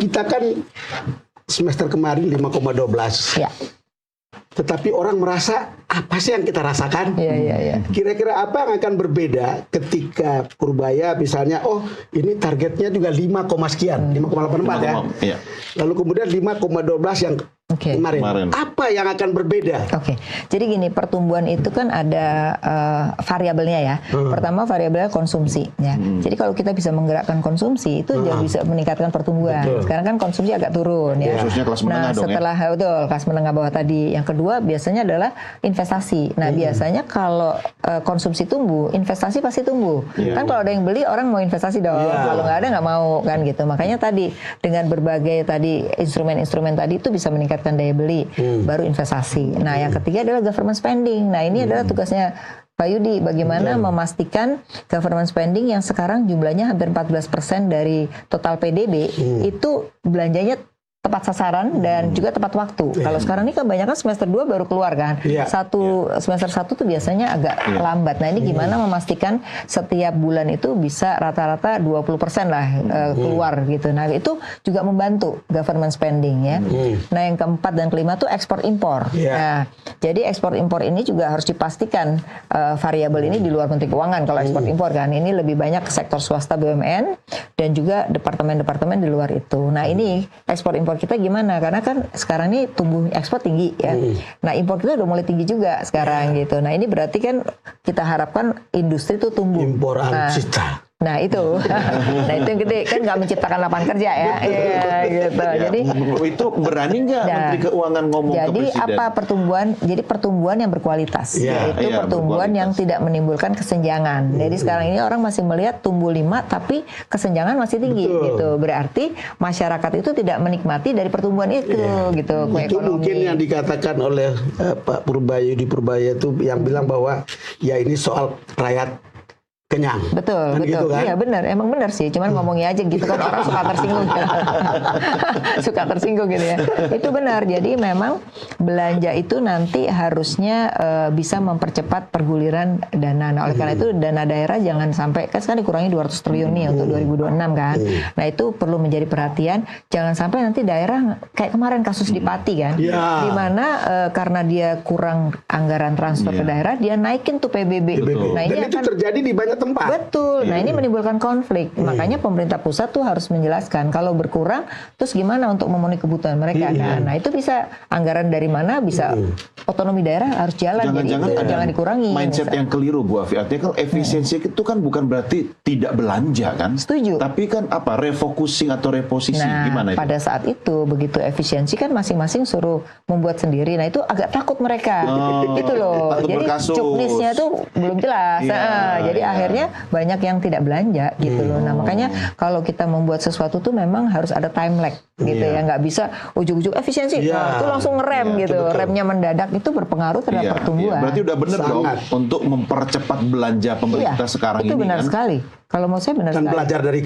kita kan semester kemarin 5,12. Ya. Tetapi orang merasa apa sih yang kita rasakan? Iya. Kira-kira apa yang akan berbeda ketika Purbaya misalnya, oh ini targetnya juga 5, sekian, 5,84 ya. Iya. Lalu kemudian 5,12 yang kemarin. Apa yang akan berbeda? Oke. Jadi gini, pertumbuhan itu kan ada variabelnya ya. Pertama variabelnya konsumsi ya. Jadi kalau kita bisa menggerakkan konsumsi itu juga bisa meningkatkan pertumbuhan. Betul. Sekarang kan konsumsi agak turun ya. Khususnya kelas menengah dong setelah betul kelas menengah bawah tadi. Yang kedua biasanya adalah investasi. Nah, biasanya kalau konsumsi tumbuh, investasi pasti tumbuh. Kan kalau ada yang beli, orang mau investasi dong. Kalau nggak ada nggak mau kan gitu. Makanya tadi dengan berbagai tadi instrumen-instrumen tadi itu bisa meningkatkan daya beli, baru investasi. Nah, yang ketiga adalah government spending. Nah, ini adalah tugasnya Pak Yudi, bagaimana memastikan government spending yang sekarang jumlahnya hampir 14% dari total PDB itu belanjanya tepat sasaran dan juga tepat waktu. Kalau sekarang ini kebanyakan semester 2 baru keluar kan. Semester 1 tuh biasanya agak lambat. Nah, ini gimana memastikan setiap bulan itu bisa rata-rata 20% lah keluar gitu. Nah, itu juga membantu government spending ya. Nah, yang keempat dan kelima tuh ekspor impor. Nah, jadi ekspor impor ini juga harus dipastikan variabel ini di luar Menteri Keuangan kalau ekspor impor kan. Ini lebih banyak ke sektor swasta BUMN dan juga departemen-departemen di luar itu. Nah, ini ekspor impor kita gimana? Karena kan sekarang ini tumbuh ekspor tinggi ya. Nah, impor kita udah mulai tinggi juga sekarang gitu. Nah, ini berarti kan kita harapkan industri itu tumbuh. Impor alutsista. Nah itu, nah itu yang gede kan nggak menciptakan lapangan kerja ya, gitu. Jadi itu berani nggak Menteri Keuangan ngomong ke Presiden? Jadi apa pertumbuhan? Jadi pertumbuhan yang berkualitas, yaitu pertumbuhan yang tidak menimbulkan kesenjangan. Jadi sekarang ini orang masih melihat tumbuh 5 tapi kesenjangan masih tinggi, gitu. Berarti masyarakat itu tidak menikmati dari pertumbuhan itu, gitu. Itu mungkin yang dikatakan oleh Pak Purbaya di Purbaya itu yang bilang bahwa ya ini soal rakyat kenyang. Betul. Gitu kan? Iya benar, emang benar sih. Cuman ngomongnya aja gitu kan orang suka tersinggung. Suka tersinggung gitu ya. Itu benar. Jadi memang belanja itu nanti harusnya bisa mempercepat perguliran dana. Nah, oleh karena itu dana daerah jangan sampai kan sekarang dikurangi 200 triliun nih untuk 2026 kan. Nah, itu perlu menjadi perhatian. Jangan sampai nanti daerah kayak kemarin kasus di Pati kan. Di mana karena dia kurang anggaran transfer ke daerah, dia naikin tuh PBB. Nah, ini dan itu terjadi di banyak tempat. Betul. Nah, ini menimbulkan konflik. Makanya pemerintah pusat tuh harus menjelaskan kalau berkurang terus gimana untuk memenuhi kebutuhan mereka kan. Nah, itu bisa anggaran dari mana bisa otonomi daerah harus jalan. Jangan dikurangi. Mindset yang keliru Bu Afi. Artinya kalau efisiensi itu kan bukan berarti tidak belanja kan. Setuju. Tapi kan apa refocusing atau reposisi gimana itu? Pada saat itu begitu efisiensi kan masing-masing suruh membuat sendiri. Nah, itu agak takut mereka. Itu loh. Jadi juknisnya tuh belum jelas. Jadi akhirnya banyak yang tidak belanja gitu loh. Nah, makanya kalau kita membuat sesuatu tuh memang harus ada time lag gitu ya. Nggak bisa ujuk-ujuk efisiensi. Nah, itu langsung ngerem gitu. Remnya mendadak itu berpengaruut terhadap pertumbuhan. Berarti udah benar dong untuk mempercepat belanja pemerintah sekarang itu ini benar kan? sekali. Kalau mau saya benar Dan sekali. belajar dari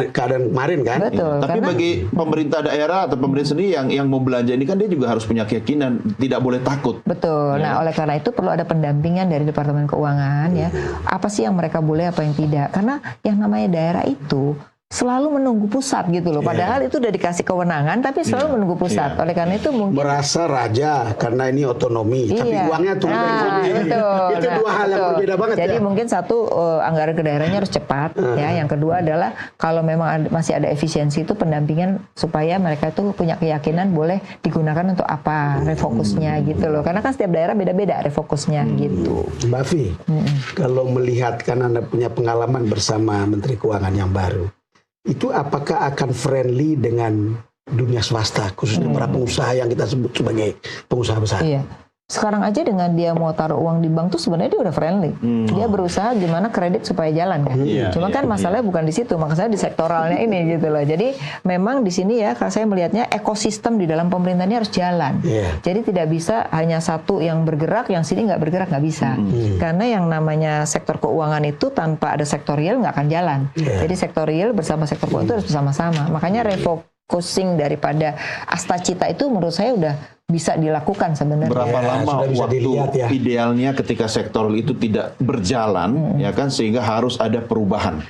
keadaan kemarin kan. Betul. Tapi bagi pemerintah daerah atau pemerintah sendiri yang mau belanja ini kan dia juga harus punya keyakinan, tidak boleh takut. Betul. Nah, oleh karena itu perlu ada pendampingan dari Departemen Keuangan ya. Apa sih yang mereka boleh, apa yang tidak? Karena yang namanya daerah itu selalu menunggu pusat gitu loh. Padahal itu udah dikasih kewenangan, tapi selalu menunggu pusat. Oleh karena itu mungkin merasa raja karena ini otonomi, tapi uangnya turun dari sini. Itu dua hal yang berbeda banget. Jadi mungkin satu anggaran ke daerahnya harus cepat ya. Yang kedua adalah kalau memang masih ada efisiensi itu pendampingan supaya mereka itu punya keyakinan boleh digunakan untuk apa refokusnya gitu loh. Karena kan setiap daerah beda-beda refokusnya gitu. Mbak Fi, kalau melihat kan Anda punya pengalaman bersama Menteri Keuangan yang baru, itu apakah akan friendly dengan dunia swasta, khususnya para pengusaha yang kita sebut sebagai pengusaha besar? Iya. Sekarang aja dengan dia mau taruh uang di bank tuh sebenarnya dia udah friendly. Dia berusaha gimana kredit supaya jalan kan. Cuma kan masalahnya bukan di situ, maksudnya di sektoralnya ini gitu loh. Jadi memang di sini ya kalau saya melihatnya ekosistem di dalam pemerintahan ini harus jalan. Jadi tidak bisa hanya satu yang bergerak, yang sini nggak bergerak, nggak bisa. Karena yang namanya sektor keuangan itu tanpa ada sektor real nggak akan jalan. Jadi sektor real bersama sektor keuangan itu harus bersama-sama. Makanya refocusing daripada Astacita itu menurut saya udah bisa dilakukan sebenarnya. Berapa lama waktu dilihat, idealnya ketika sektor itu tidak berjalan ya kan sehingga harus ada perubahan?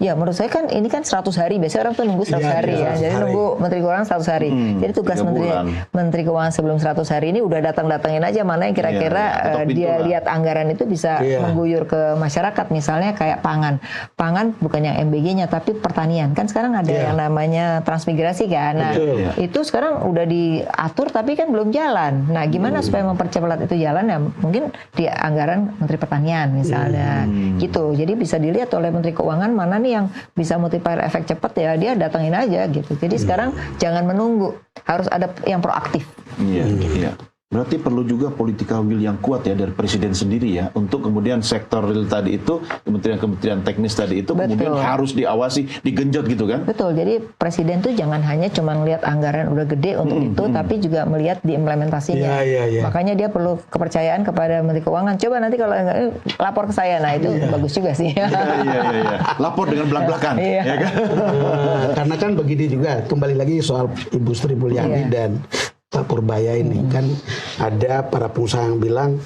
Ya menurut saya kan ini kan 100 hari, biasanya orang tuh nunggu 100 hari ya. 100 Jadi hari. nunggu Menteri Keuangan 100 hari. Jadi tugas 3 Menteri bulan. Menteri Keuangan sebelum 100 hari ini udah datangin aja mana yang kira-kira Ketok pintu dia lah. lihat anggaran itu bisa mengguyur ke masyarakat. Misalnya kayak pangan. Pangan bukan yang MBG-nya tapi pertanian. Kan sekarang ada yang namanya transmigrasi kan. Nah, Betul. itu sekarang udah diatur tapi kan belum jalan. Nah, gimana supaya mempercepat itu jalan ya? Mungkin di anggaran Menteri Pertanian misalnya. Gitu. Jadi bisa dilihat oleh Menteri Keuangan mana nih yang bisa multiplier efek cepat ya dia datangin aja gitu. Jadi sekarang jangan menunggu, harus ada yang proaktif. Iya, iya. Berarti perlu juga political will yang kuat ya dari presiden sendiri ya untuk kemudian sektor real tadi itu, kementerian-kementerian teknis tadi itu kemudian harus diawasi, digenjot gitu kan? Betul. Jadi presiden tuh jangan hanya cuma melihat anggaran udah gede untuk itu, tapi juga melihat diimplementasinya. Makanya dia perlu kepercayaan kepada Menteri Keuangan. Coba nanti kalau enggak lapor ke saya. Nah, itu bagus juga sih. Iya. Lapor dengan belak-belakan, ya kan? Karena kan begini juga, kembali lagi soal Ibu Sri Mulyani dan Pak Purbaya ini kan ada para pengusaha yang bilang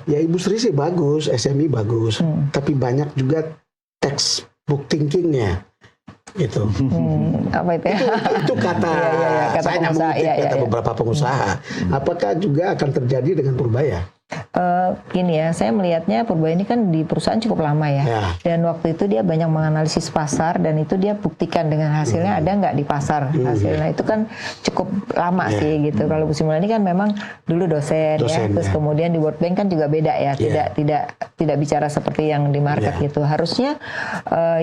ya Ibu Sri sih bagus, SMI bagus, tapi banyak juga textbook thinkingnya gitu. Apa itu ya? Itu kata, kata saya pengusaha, mengutip kata beberapa pengusaha. Apakah juga akan terjadi dengan Purbaya? Gini ya, saya melihatnya Purbaya ini kan di perusahaan cukup lama ya. Dan waktu itu dia banyak menganalisis pasar dan itu dia buktikan dengan hasilnya ada nggak di pasar hasilnya. Itu kan cukup lama sih gitu. Kalau Bu Sri Mulyani kan memang dulu dosen ya, terus kemudian di World Bank kan juga beda ya, tidak bicara seperti yang di market gitu. Harusnya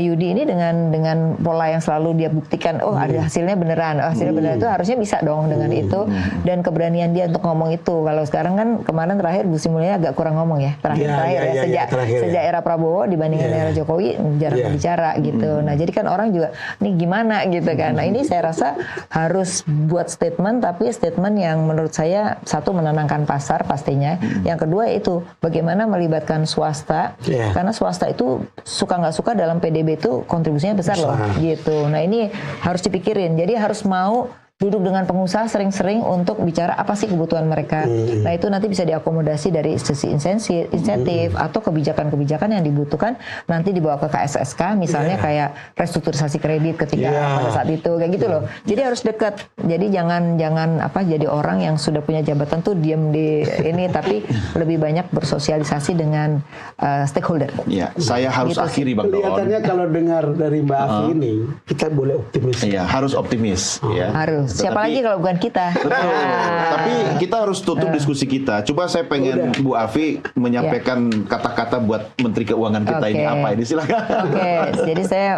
Yudi ini dengan pola yang selalu dia buktikan, oh ada hasilnya beneran, hasilnya beneran itu harusnya bisa dong dengan itu dan keberanian dia untuk ngomong itu. Kalau sekarang kan kemarin terakhir Bu Sri Mulyani agak kurang ngomong ya sejak era Prabowo dibandingkan era Jokowi jarang berbicara gitu. Nah jadi kan orang juga nih gimana gitu kan. Nah ini saya rasa harus buat statement tapi statement yang menurut saya satu menenangkan pasar pastinya. Yang kedua itu bagaimana melibatkan swasta karena swasta itu suka nggak suka dalam PDB itu kontribusinya besar loh gitu. Nah ini harus dipikirin. Jadi harus mau duduk dengan pengusaha sering-sering untuk bicara apa sih kebutuhan mereka. Nah itu nanti bisa diakomodasi dari sisi insentif atau kebijakan-kebijakan yang dibutuhkan nanti dibawa ke KSSK misalnya kayak restrukturisasi kredit ketika pada saat itu kayak gitu loh. Jadi harus dekat. Jadi jangan jadi orang yang sudah punya jabatan tuh diam di ini tapi lebih banyak bersosialisasi dengan stakeholder. Ya, saya harus Gitu akhiri Bang Doon. Kelihatannya kalau dengar dari Mbak Afi ini kita boleh optimis. Iya, harus optimis ya. Harus. Siapa lagi kalau bukan kita? Betul. Tapi kita harus tutup diskusi kita. Coba saya pengen Bu Afi menyampaikan kata-kata buat Menteri Keuangan kita ini apa ini silakan. Jadi saya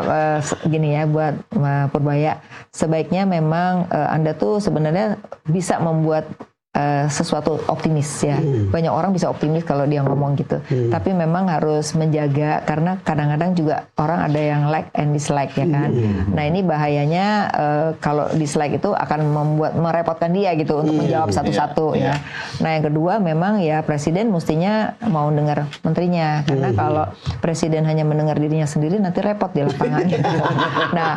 gini ya buat Purbaya, sebaiknya memang Anda tuh sebenarnya bisa membuat sesuatu optimis ya. Banyak orang bisa optimis kalau dia ngomong gitu. Tapi memang harus menjaga karena kadang-kadang juga orang ada yang like and dislike ya kan. Nah ini bahayanya kalau dislike itu akan merepotkan dia gitu untuk menjawab satu-satu ya. Nah yang kedua memang ya presiden mestinya mau dengar menterinya karena kalau presiden hanya mendengar dirinya sendiri nanti repot di lapangan. Nah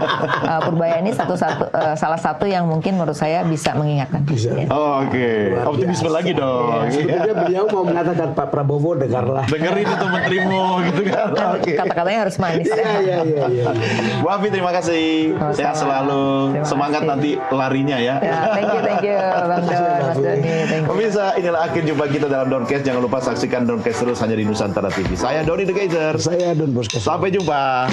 Purbaya ini salah satu yang mungkin menurut saya bisa mengingatkan presiden. Oke. Optimisme lagi dong. Sebetulnya beliau mau mengatakan Pak Prabowo dengarlah. Dengerin itu menterimu gitu kan. Kata-katanya harus manis. Iya. Bu Afi terima kasih. Sehat selalu. Terima Semangat kasih. nanti larinya ya. Thank you Bang Don, Mas Doni. Thank you. Pemirsa, inilah akhir jumpa kita dalam Doncast. Jangan lupa saksikan Doncast terus hanya di Nusantara TV. Saya Doni The Kaiser. Saya Don Bosco. Sampai jumpa.